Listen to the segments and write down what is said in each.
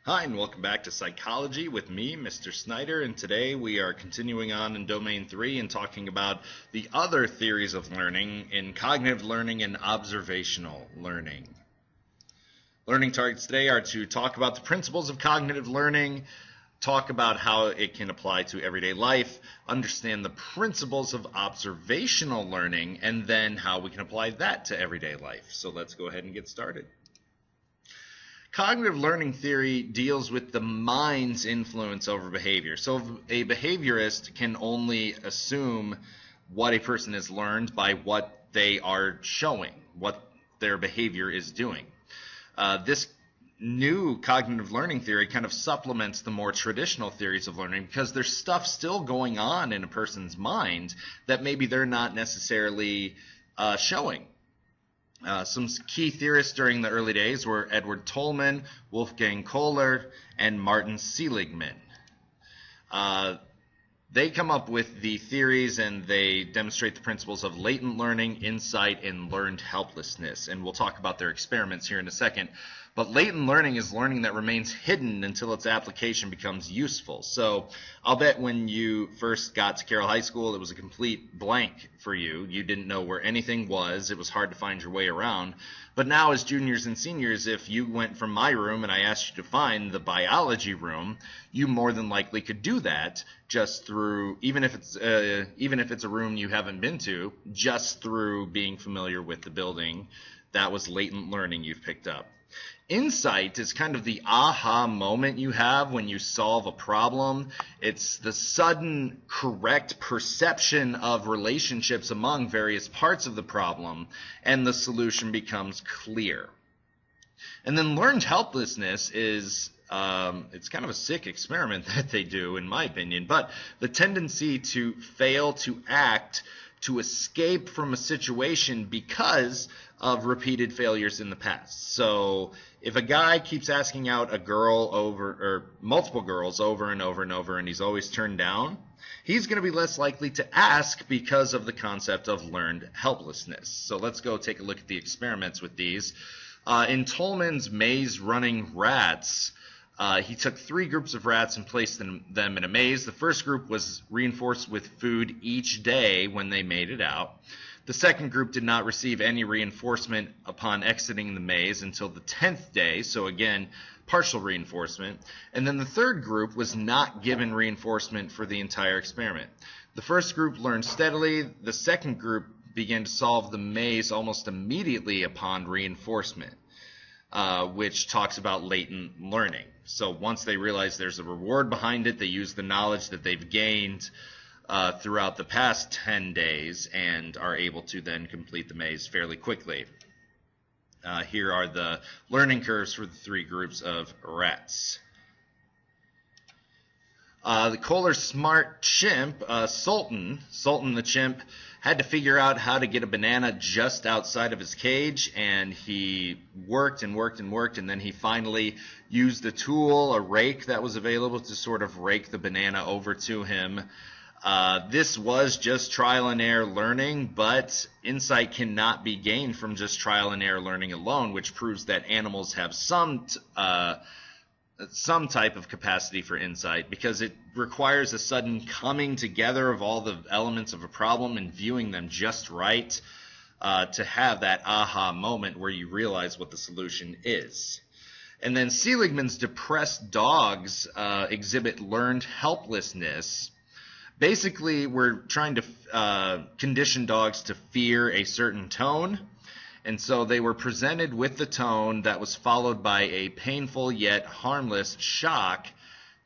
Hi, and welcome back to Psychology with me, Mr. Snyder, and today we are continuing on in Domain 3 and talking about the other theories of learning in cognitive learning and observational learning. Learning targets today are to talk about the principles of cognitive learning, talk about how it can apply to everyday life, understand the principles of observational learning, and then how we can apply that to everyday life. So let's go ahead and get started. Cognitive learning theory deals with the mind's influence over behavior. So a behaviorist can only assume what a person has learned by what they are showing, what their behavior is doing. This new cognitive learning theory kind of supplements the more traditional theories of learning because there's stuff still going on in a person's mind that maybe they're not necessarily showing. Some key theorists during the early days were Edward Tolman, Wolfgang Köhler, and Martin Seligman. They come up with the theories and they demonstrate the principles of latent learning, insight, and learned helplessness. And we'll talk about their experiments here in a second. But latent learning is learning that remains hidden until its application becomes useful. So I'll bet when you first got to Carroll High School, it was a complete blank for you. You didn't know where anything was. It was hard to find your way around. But now as juniors and seniors, if you went from my room and I asked you to find the biology room, you more than likely could do that just through, even if it's a room you haven't been to, just through being familiar with the building. That was latent learning you've picked up. Insight is kind of the aha moment you have when you solve a problem. It's the sudden correct perception of relationships among various parts of the problem, and the solution becomes clear. And then learned helplessness is it's kind of a sick experiment that they do, in my opinion, but the tendency to fail to act, to escape from a situation because of repeated failures in the past. So if a guy keeps asking out a girl over, or multiple girls over and over and over, and he's always turned down, he's going to be less likely to ask because of the concept of learned helplessness. So let's go take a look at the experiments with these. In Tolman's maze running rats, he took 3 groups of rats and placed them in a maze. The first group was reinforced with food each day when they made it out. The second group did not receive any reinforcement upon exiting the maze until the 10th day, so again, partial reinforcement. And then the third group was not given reinforcement for the entire experiment. The first group learned steadily. The second group began to solve the maze almost immediately upon reinforcement, which talks about latent learning. So once they realize there's a reward behind it, they use the knowledge that they've gained throughout the past 10 days and are able to then complete the maze fairly quickly. Here are the learning curves for the 3 groups of rats. The Köhler smart chimp, Sultan the chimp, had to figure out how to get a banana just outside of his cage, and he worked and worked and worked, and then he finally used a tool, a rake that was available, to sort of rake the banana over to him. This was just trial and error learning, but insight cannot be gained from just trial and error learning alone, which proves that animals have some type of capacity for insight, because it requires a sudden coming together of all the elements of a problem and viewing them just right to have that aha moment where you realize what the solution is. And then Seligman's depressed dogs exhibit learned helplessness. Basically, we're trying to condition dogs to fear a certain tone. And so they were presented with the tone that was followed by a painful yet harmless shock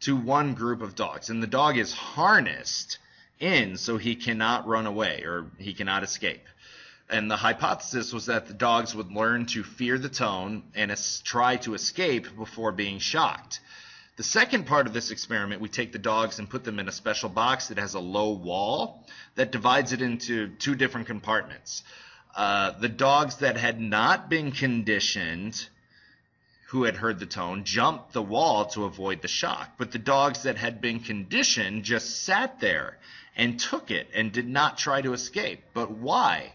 to one group of dogs. And the dog is harnessed in so he cannot run away or he cannot escape. And the hypothesis was that the dogs would learn to fear the tone and try to escape before being shocked. The second part of this experiment, we take the dogs and put them in a special box that has a low wall that divides it into 2 different compartments. The dogs that had not been conditioned, who had heard the tone, jumped the wall to avoid the shock. But the dogs that had been conditioned just sat there and took it and did not try to escape. But why?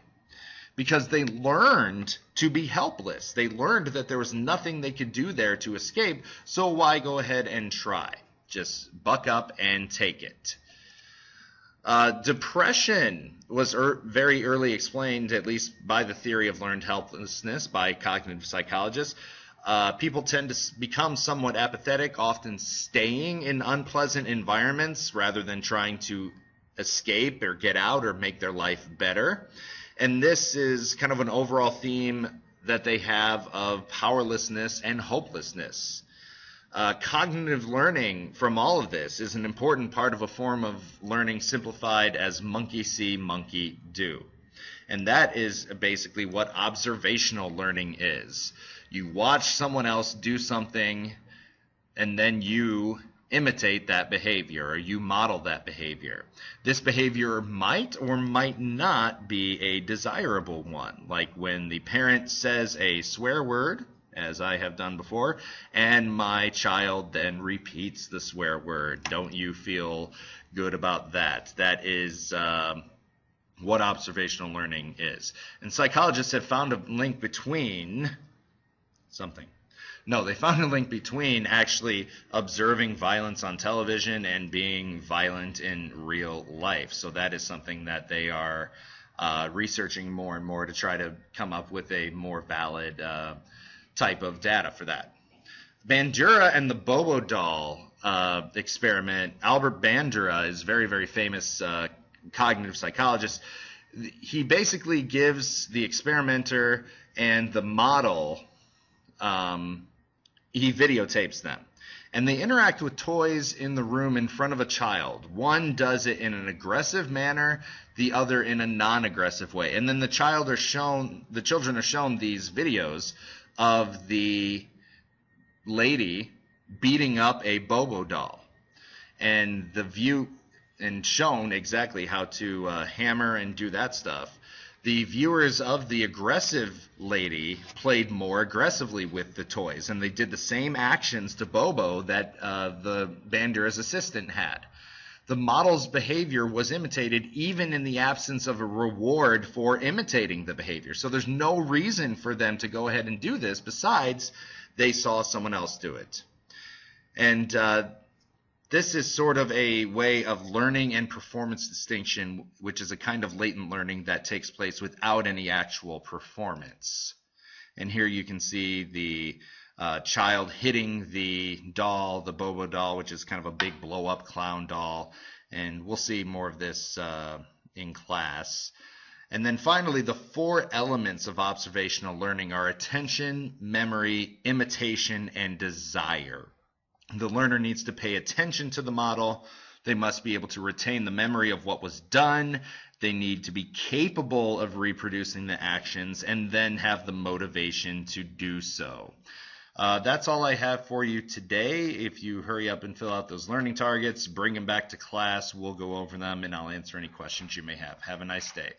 because they learned to be helpless. They learned that there was nothing they could do there to escape, so why go ahead and try? Just buck up and take it. Depression was very early explained, at least by the theory of learned helplessness, by cognitive psychologists. People tend to become somewhat apathetic, often staying in unpleasant environments rather than trying to escape or get out or make their life better. And this is kind of an overall theme that they have of powerlessness and hopelessness. Cognitive learning from all of this is an important part of a form of learning simplified as monkey see, monkey do. And that is basically what observational learning is. You watch someone else do something, and then you imitate that behavior, or you model that behavior. This behavior might or might not be a desirable one, like when the parent says a swear word, as I have done before, and my child then repeats the swear word. Don't you feel good about that? That is what observational learning is. And psychologists have found a link between something. No, they found a link between actually observing violence on television and being violent in real life. So that is something that they are researching more and more to try to come up with a more valid type of data for that. Bandura and the Bobo doll experiment. Albert Bandura is a very, very famous cognitive psychologist. He basically gives the experimenter and the model, he videotapes them. And they interact with toys in the room in front of a child. One does it in an aggressive manner, the other in a non-aggressive way. And then the children are shown these videos of the lady beating up a Bobo doll, and shown exactly how to hammer and do that stuff. The viewers of the aggressive lady played more aggressively with the toys, and they did the same actions to Bobo that the Bandura's assistant had. The model's behavior was imitated even in the absence of a reward for imitating the behavior. So there's no reason for them to go ahead and do this besides they saw someone else do it. And this is sort of a way of learning and performance distinction, which is a kind of latent learning that takes place without any actual performance. And here you can see the child hitting the doll, the Bobo doll, which is kind of a big blow-up clown doll. And we'll see more of this in class. And then finally, the 4 elements of observational learning are attention, memory, imitation, and desire. The learner needs to pay attention to the model. They must be able to retain the memory of what was done. They need to be capable of reproducing the actions and then have the motivation to do so. That's all I have for you today. If you hurry up and fill out those learning targets, bring them back to class. We'll go over them and I'll answer any questions you may have. Have a nice day.